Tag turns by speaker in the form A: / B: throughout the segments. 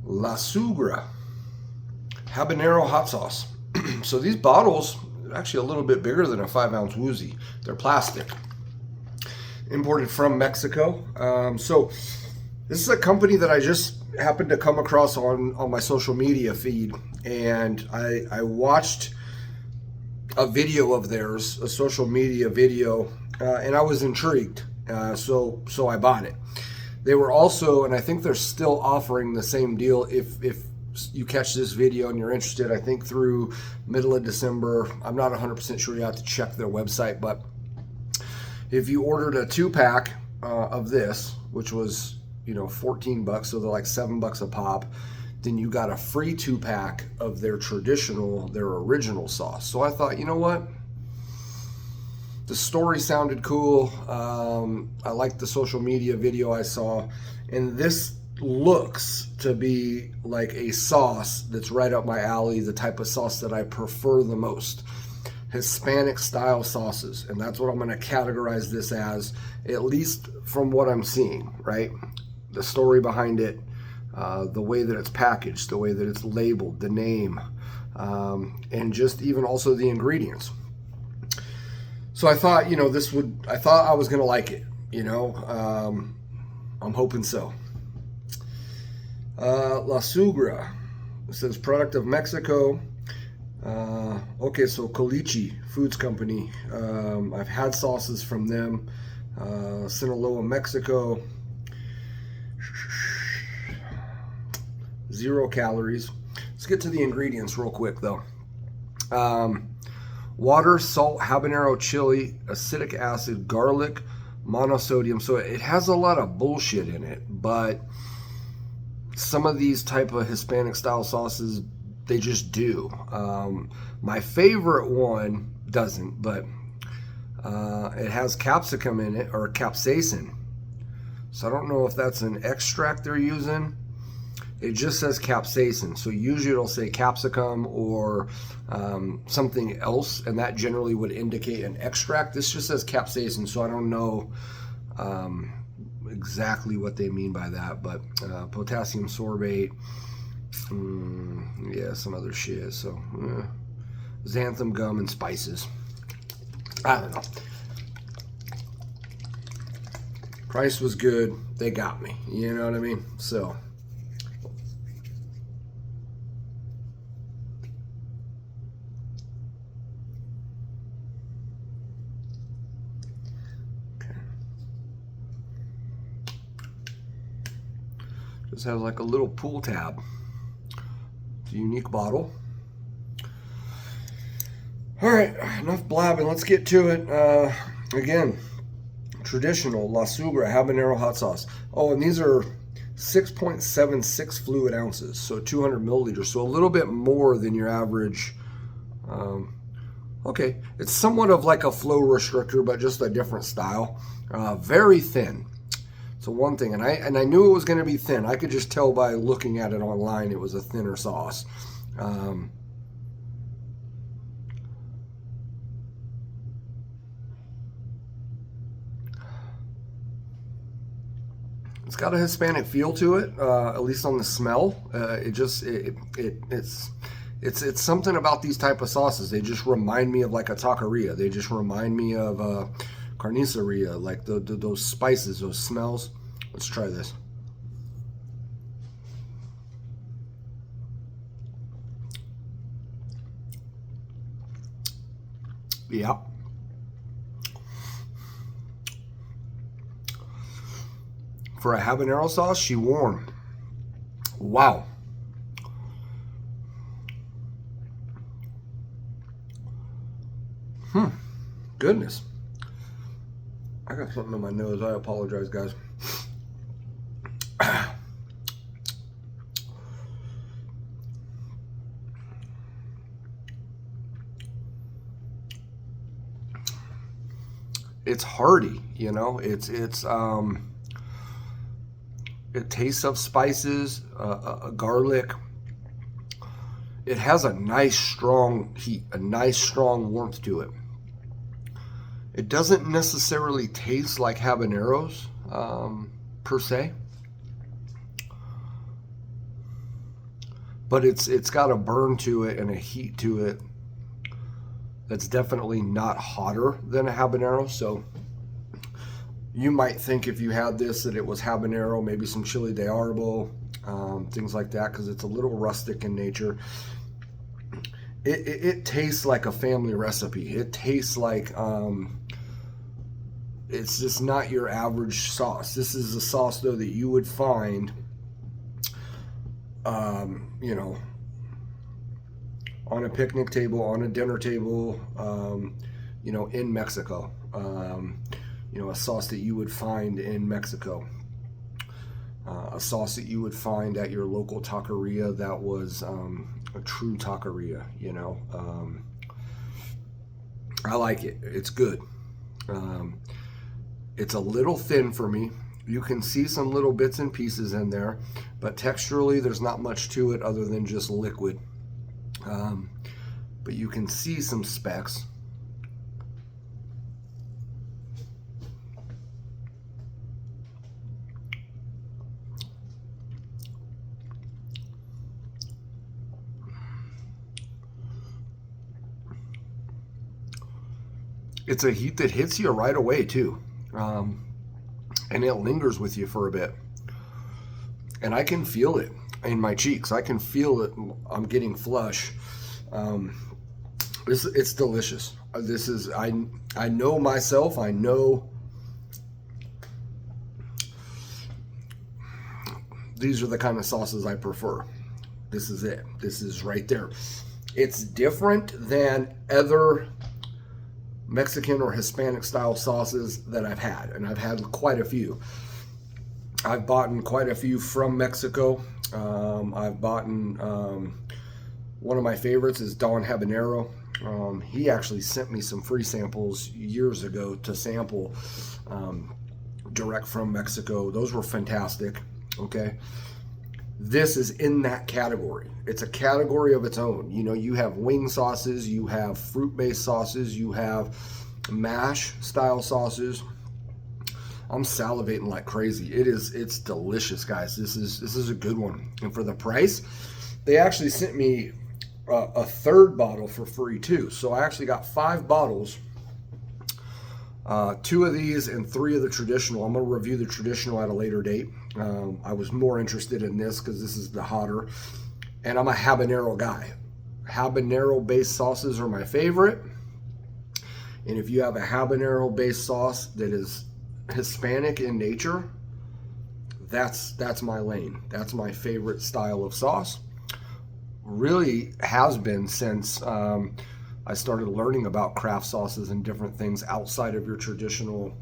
A: La Suegra Habanero hot sauce. So these bottles are actually a little bit bigger than a 5-ounce Woozy. They're plastic, imported from Mexico. So this is a company that I just happened to come across on my social media feed, and I watched a video of theirs, a social media video, and I was intrigued. So I bought it. They were also, and I think they're still offering the same deal if you catch this video and you're interested, I think through middle of December. I'm not 100% sure, you have to check their website, but if you ordered a 2-pack of this, which was, you know, $14, so they're like $7 a pop, then you got a free 2-pack of their original sauce. So I thought, you know what? The story sounded cool. I liked the social media video I saw, and this looks to be like a sauce that's right up my alley, the type of sauce that I prefer the most. Hispanic style sauces, and that's what I'm going to categorize this as, at least from what I'm seeing, right? The story behind it, the way that it's packaged, the way that it's labeled, the name, and just even also the ingredients. So I thought, you know, I thought I was going to like it, you know. I'm hoping so. La Suegra, it says product of Mexico. Okay, so Colichi Foods Company. I've had sauces from them. Sinaloa, Mexico. 0 calories. Let's get to the ingredients real quick though. Water, salt, habanero chili, acidic acid, garlic, monosodium. So it has a lot of bullshit in it, but some of these type of Hispanic style sauces, they just do. My favorite one doesn't, but it has capsicum in it, or capsaicin. So I don't know if that's an extract they're using. It just says capsaicin. So usually it'll say capsicum or something else, and that generally would indicate an extract. This just says capsaicin, so I don't know exactly what they mean by that, but potassium sorbate, yeah, some other shit. So xanthan gum and spices. I don't know. Price was good. They got me. You know what I mean? So. Just has like a little pull tab. It's a unique bottle. All right, enough blabbing. Let's get to it. Again, traditional La Suegra Habanero hot sauce. Oh, and these are 6.76 fluid ounces, so 200 milliliters, so a little bit more than your average. Okay, it's somewhat of like a flow restrictor, but just a different style. Very thin. So one thing, and I knew it was going to be thin. I could just tell by looking at it online it was a thinner sauce. It's got a Hispanic feel to it, at least on the smell. It's something about these type of sauces. They just remind me of like a taqueria. They just remind me of carniceria, like those spices, those smells. Let's try this. Yeah. For a habanero sauce, she warm. Wow. Goodness. I got something in my nose. I apologize, guys. It's hearty, you know. It tastes of spices, garlic. It has a nice strong heat, a nice strong warmth to it. It doesn't necessarily taste like habaneros per se. but it's got a burn to it and a heat to it that's definitely not hotter than a habanero. So you might think if you had this that it was habanero, maybe some chili de arbol, things like that, because it's a little rustic in nature. It tastes like a family recipe. It tastes like it's just not your average sauce. This is a sauce though that you would find, you know, on a picnic table, on a dinner table, you know, in Mexico. You know, a sauce that you would find in Mexico. A sauce that you would find at your local taqueria that was a true taqueria, you know. I like it. It's good. It's a little thin for me. You can see some little bits and pieces in there, but texturally there's not much to it other than just liquid. But you can see some specks. It's a heat that hits you right away too, and it lingers with you for a bit. And I can feel it in my cheeks. I can feel it. I'm getting flush. It's delicious. This is I know myself. I know these are the kind of sauces I prefer. This is it. This is right there. It's different than other Mexican or Hispanic style sauces that I've had, and I've had quite a few. I've bought quite a few from Mexico. I've bought one of my favorites is Don Habanero. He actually sent me some free samples years ago to sample direct from Mexico. Those were fantastic. Okay. This is in that category. It's a category of its own. You know, you have wing sauces, you have fruit-based sauces, you have mash style sauces. I'm salivating like crazy. It's delicious, guys. This is a good one. And for the price, they actually sent me a third bottle for free too. So I actually got 5 bottles. 2 of these and 3 of the traditional. I'm going to review the traditional at a later date. I was more interested in this because this is the hotter. And I'm a habanero guy. Habanero based sauces are my favorite. And if you have a habanero based sauce that is Hispanic in nature, that's my lane. That's my favorite style of sauce. Really has been since I started learning about craft sauces and different things outside of your traditional,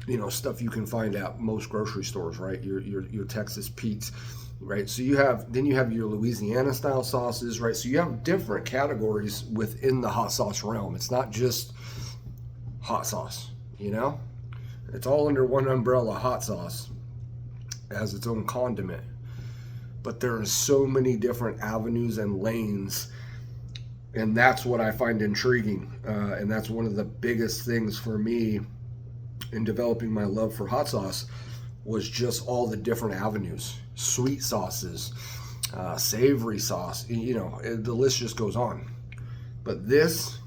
A: you know, stuff you can find at most grocery stores, right? Your Texas Pete's, right? So you have your Louisiana style sauces, right? So you have different categories within the hot sauce realm. It's not just hot sauce, you know? It's all under one umbrella. Hot sauce as its own condiment. But there are so many different avenues and lanes, and that's what I find intriguing. And that's one of the biggest things for me in developing my love for hot sauce was just all the different avenues. Sweet sauces, savory sauce, you know, the list just goes on. But this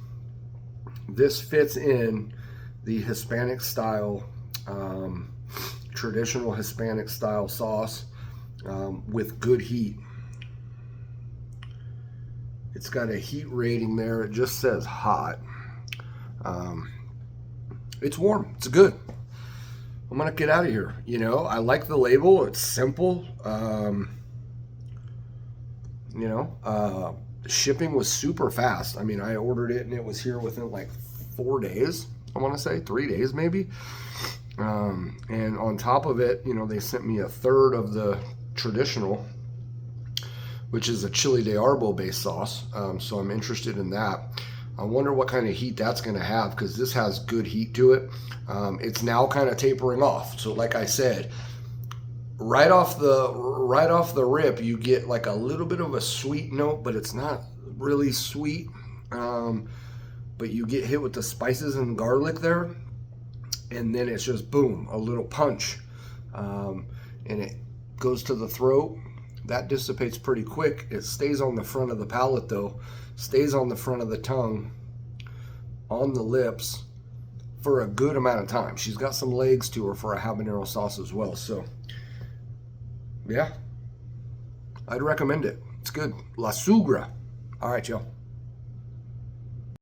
A: fits in the Hispanic style, traditional Hispanic style sauce with good heat. It's got a heat rating there. It just says hot. It's warm. It's good. I'm gonna get out of here. You know, I like the label. It's simple. You know, shipping was super fast. I mean, I ordered it and it was here within like 4 days. I want to say 3 days maybe. And on top of it, you know, they sent me a third of the traditional, which is a chili de arbol based sauce. So I'm interested in that. I wonder what kind of heat that's going to have, because this has good heat to it. It's now kind of tapering off. So like I said, right off the rip, you get like a little bit of a sweet note, but it's not really sweet. But you get hit with the spices and garlic there, and then it's just boom, a little punch, and it goes to the throat. That dissipates pretty quick. It stays on the front of the palate though, stays on the front of the tongue, on the lips for a good amount of time. She's got some legs to her for a habanero sauce as well. So yeah, I'd recommend it. It's good. La Suegra. All right, y'all.